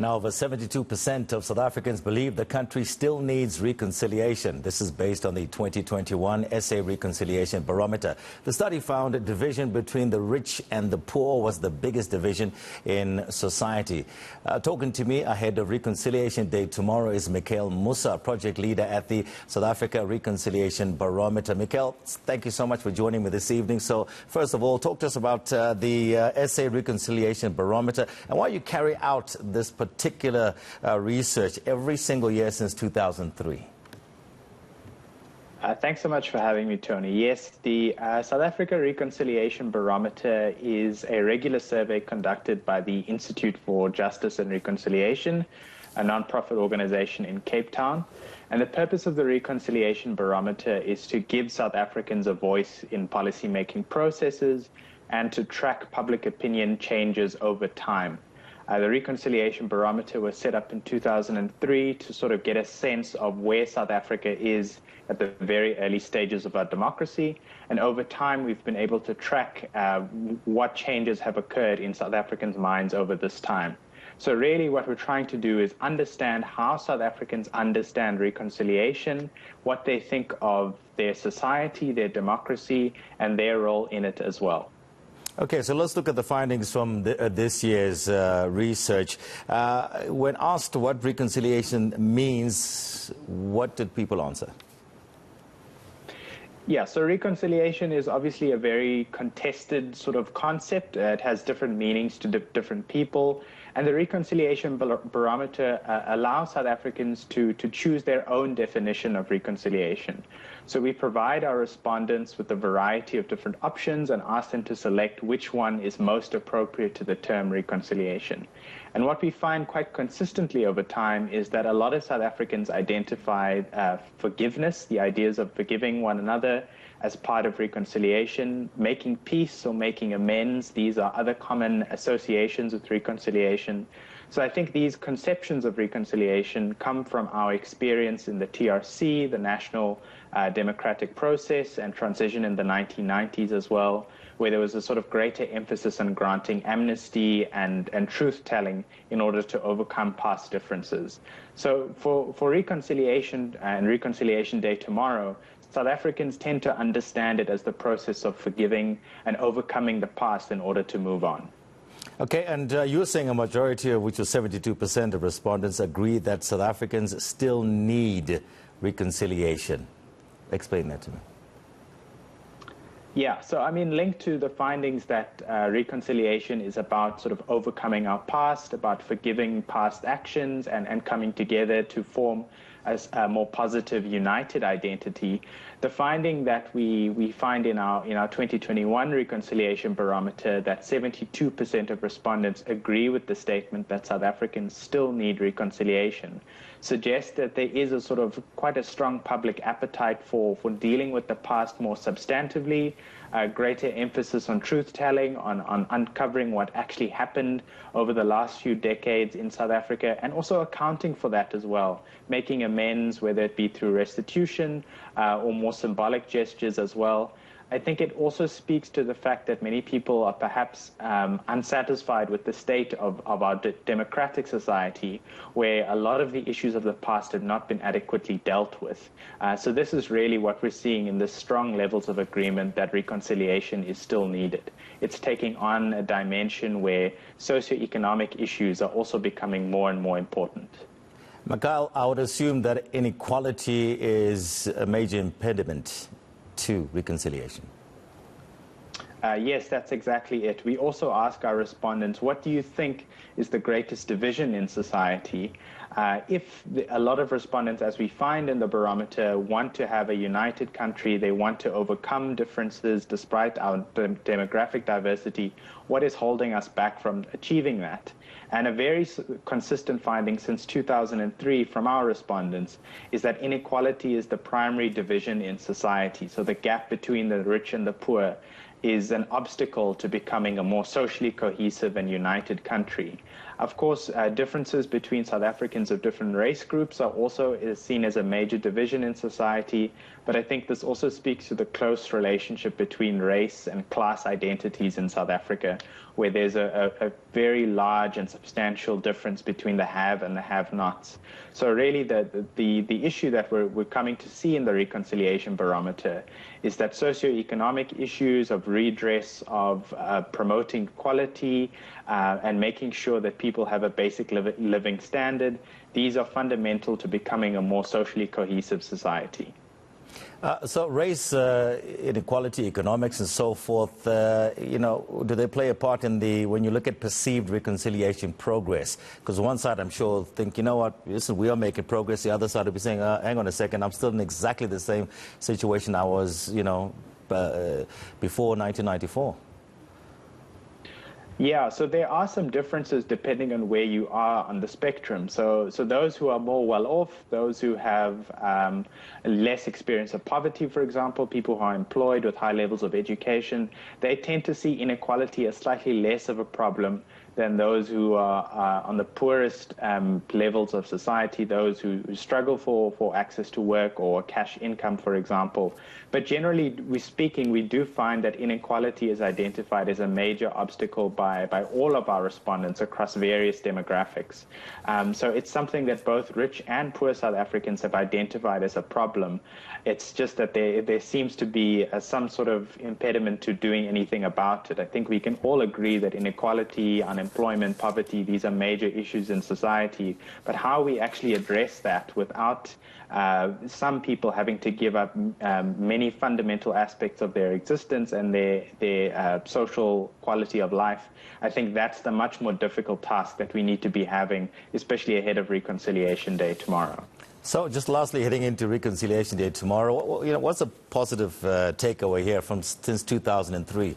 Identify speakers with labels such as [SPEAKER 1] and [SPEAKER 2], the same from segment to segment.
[SPEAKER 1] Now, over 72% of South Africans believe the country still needs reconciliation. This is based on the 2021 SA Reconciliation Barometer. The study found a division between the rich and the poor was the biggest division in society. Talking to me ahead of Reconciliation Day tomorrow is Mikhael Musa, project leader at the South Africa Reconciliation Barometer. Mikhael, thank you so much for joining me this evening. So, first of all, talk to us about the SA Reconciliation Barometer and why you carry out this particular research every single year since 2003.
[SPEAKER 2] Thanks so much for having me, Tony. Yes, the South Africa Reconciliation Barometer is a regular survey conducted by the Institute for Justice and Reconciliation, a non-profit organization in Cape Town. And the purpose of the Reconciliation Barometer is to give South Africans a voice in policy-making processes and to track public opinion changes over time. The Reconciliation Barometer was set up in 2003 to sort of get a sense of where South Africa is at the very early stages of our democracy. And over time, we've been able to track what changes have occurred in South Africans' minds over this time. So really what we're trying to do is understand how South Africans understand reconciliation, what they think of their society, their democracy, and their role in it as well.
[SPEAKER 1] Okay, so let's look at the findings from this year's research. When asked what reconciliation means, what did people answer?
[SPEAKER 2] Yeah, so reconciliation is obviously a very contested sort of concept. It has different meanings to different people. And the Reconciliation Barometer allows South Africans to choose their own definition of reconciliation. So we provide our respondents with a variety of different options and ask them to select which one is most appropriate to the term reconciliation. And what we find quite consistently over time is that a lot of South Africans identify forgiveness, the ideas of forgiving one another, as part of reconciliation, making peace or making amends. These are other common associations with reconciliation. So I think these conceptions of reconciliation come from our experience in the TRC, the National Democratic Process, and transition in the 1990s as well, where there was a sort of greater emphasis on granting amnesty and truth-telling in order to overcome past differences. So for reconciliation and Reconciliation Day tomorrow, South Africans tend to understand it as the process of forgiving and overcoming the past in order to move on.
[SPEAKER 1] Okay, and you're saying a majority of which was 72% of respondents agree that South Africans still need reconciliation. Explain that to me.
[SPEAKER 2] Yeah, so I mean, linked to the findings that reconciliation is about sort of overcoming our past, about forgiving past actions and coming together to form a more positive, united identity. The finding that we find in our 2021 Reconciliation Barometer that 72% of respondents agree with the statement that South Africans still need reconciliation suggests that there is a sort of quite a strong public appetite for dealing with the past more substantively, greater emphasis on truth-telling, on uncovering what actually happened over the last few decades in South Africa, and also accounting for that as well, making amends, whether it be through restitution or more symbolic gestures as well. I think it also speaks to the fact that many people are perhaps unsatisfied with the state of our democratic society, where a lot of the issues of the past have not been adequately dealt with. So this is really what we're seeing in the strong levels of agreement that reconciliation is still needed. It's taking on a dimension where socioeconomic issues are also becoming more and more important.
[SPEAKER 1] Mikhael, I would assume that inequality is a major impediment to reconciliation.
[SPEAKER 2] Yes, that's exactly it. We also ask our respondents, what do you think is the greatest division in society? If a lot of respondents, as we find in the barometer, want to have a united country, they want to overcome differences despite our demographic diversity, what is holding us back from achieving that? And a very consistent finding since 2003 from our respondents is that inequality is the primary division in society. So the gap between the rich and the poor is an obstacle to becoming a more socially cohesive and united country. Of course, differences between South Africans of different race groups are also seen as a major division in society, but I think this also speaks to the close relationship between race and class identities in South Africa, where there's a very large and substantial difference between the have and the have-nots. So really the issue that we're coming to see in the Reconciliation Barometer is that socioeconomic issues of redress, of promoting equality, and making sure that people have a basic living standard, these are fundamental to becoming a more socially cohesive society.
[SPEAKER 1] So race, inequality, economics, and so forth, do they play a part in when you look at perceived reconciliation progress? Because one side, I'm sure, think, you know what, listen, we are making progress. The other side will be saying, hang on a second, I'm still in exactly the same situation I was, before 1994.
[SPEAKER 2] Yeah, so there are some differences depending on where you are on the spectrum. So those who are more well off, those who have less experience of poverty, for example, people who are employed with high levels of education, they tend to see inequality as slightly less of a problem than those who are on the poorest levels of society, those who struggle for access to work or cash income, for example. But generally speaking, we do find that inequality is identified as a major obstacle by all of our respondents across various demographics. So it's something that both rich and poor South Africans have identified as a problem. It's just that there seems to be some sort of impediment to doing anything about it. I think we can all agree that inequality, unemployment, poverty, these are major issues in society. But how we actually address that without some people having to give up many fundamental aspects of their existence and their social quality of life, I think that's the much more difficult task that we need to be having, especially ahead of Reconciliation Day tomorrow.
[SPEAKER 1] So just lastly, heading into Reconciliation Day tomorrow, what's a positive takeaway here from since 2003?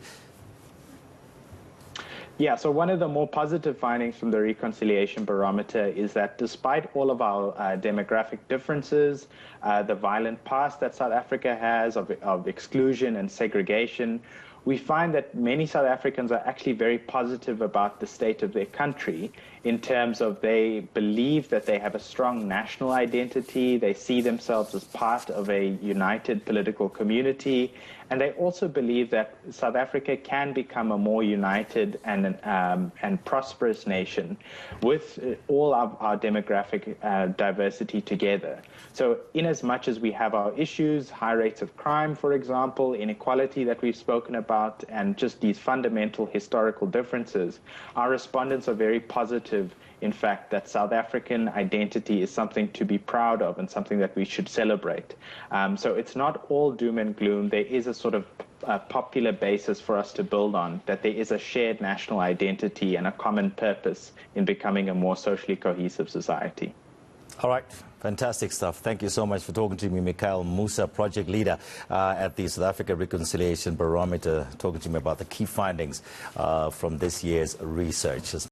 [SPEAKER 2] Yeah, so one of the more positive findings from the Reconciliation Barometer is that despite all of our demographic differences, the violent past that South Africa has of exclusion and segregation, we find that many South Africans are actually very positive about the state of their country in terms of they believe that they have a strong national identity, they see themselves as part of a united political community, and they also believe that South Africa can become a more united and prosperous nation with all of our demographic diversity together. So in as much as we have our issues, high rates of crime, for example, inequality that we've spoken about, and just these fundamental historical differences, our respondents are very positive, in fact, that South African identity is something to be proud of and something that we should celebrate. So it's not all doom and gloom. There is a sort of popular basis for us to build on, that there is a shared national identity and a common purpose in becoming a more socially cohesive society.
[SPEAKER 1] All right. Fantastic stuff. Thank you so much for talking to me, Mikhael Musa, project leader at the South Africa Reconciliation Barometer, talking to me about the key findings from this year's research.